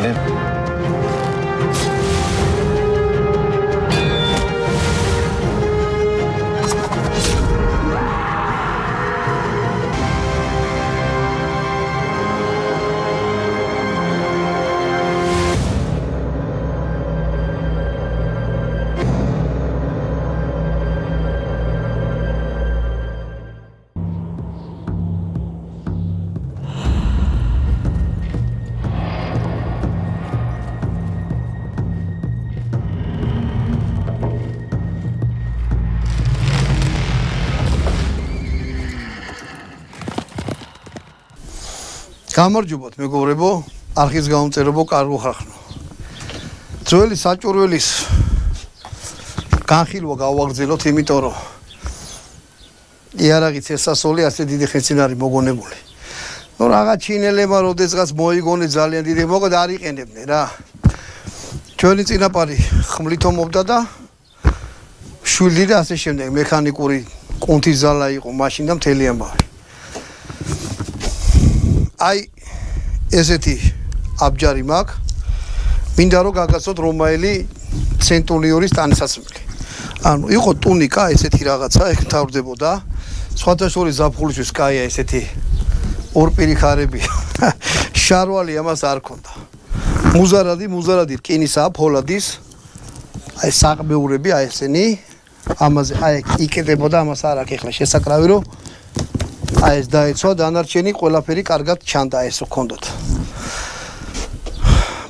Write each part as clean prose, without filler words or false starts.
გინდე გამარჯობათ მეგობრებო, არხის გამომწერებო, კარგო ხახნო. ძველი საჭურველის განხილვა გავაგრძელოთ, იმიტომ რომ იარაღით ესასოლი ასე დიდი ხეცინ არის მოგონებული. ნუ რაღაც ჩინელებმა როდესღაც მოიგონე ძალიან დიდი, მოკლედ არ იყენებდნენ რა. ჩვენი წინაპარი ხმლითომობდა და შვილი და ასე შემდეგ მექანიკური კუნთის ზალა იყო მაშინ და მთელი ამბავი. აი ესეთი აბჯარი მაქვს. მინდა რომ გაგაცნოთ რომაელი ცენტურიონის ტანისაცმელი. ანუ იყო ტუნიკა ესეთი რაღაცა, ეგ თავდებოდა. სხვათა შორის ზაფხულისთვის კაია ესეთი ორპირი ხარები. შარვალი ამას არ ქონდა. მუზარადი რკინისაა, ფოლადის. აი საყბეურები აი ესენი. ამაზე აი იკეთებოდა, ამას არ აქვს ახლა შესაკრავი რომ აი ეს დაეცვა, დანარჩენი ყველაფერი კარგად ჩანდა ეს ვქონდოთ.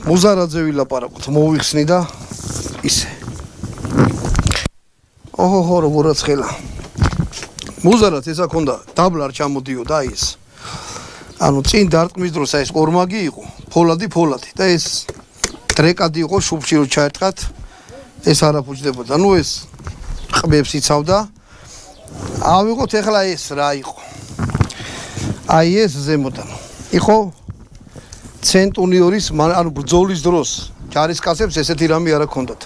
მუზარაძე ვილაპარაკოთ, მოვიხსნი და ისე. ოჰო, როგორაც ხელა. მუზარად ესა ქონდა, დაბლა არ ჩამოდიოდა აი ეს. ანუ წინ დარტყმის დროს აი ეს ორმაგი იყო, ფოლადი და ეს დრეკადი იყო შუბში რო ჩაერტყათ, ეს არ აფუჭდებოდა. ნუ ეს ყბებს იცავდა. ავიღოთ ახლა ეს რა იყო. აი ეს ზემოდან იყო ცენტურიონის, ანუ ბრძოლის დროს ჯარისკაცებს ესეთი რამე არ ჰქონდათ.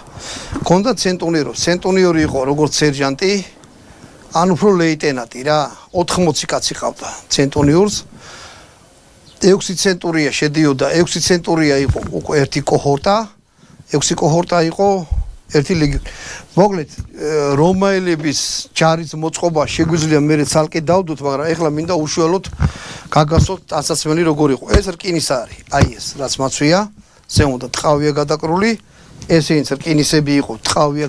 ჰქონდათ ცენტურიონი იყო როგორც სერჟანტი, ან უფრო ლეიტენანტი რა, 80 კაცი ყავდა ცენტურიონს. 6 ცენტურია შედიოდა, 6 ცენტურია იყო უკვე ერთი კოჰორტა, 6 კოჰორტა იყო ერთი ლეგიონი. მოკლედ რომაელების ჯარის მოწყობა შეგვიძლია მე ცალკე დავდოთ, მაგრამ ეხლა მინდა უშუალოდ გაგასვოთ ტანსაცმელი როგორ იყო. ეს რკინის არის, აი ეს რაც მაცვია, ზემოდან ტყავია გადაკრული, ესეც რკინისები იყო, ტყავია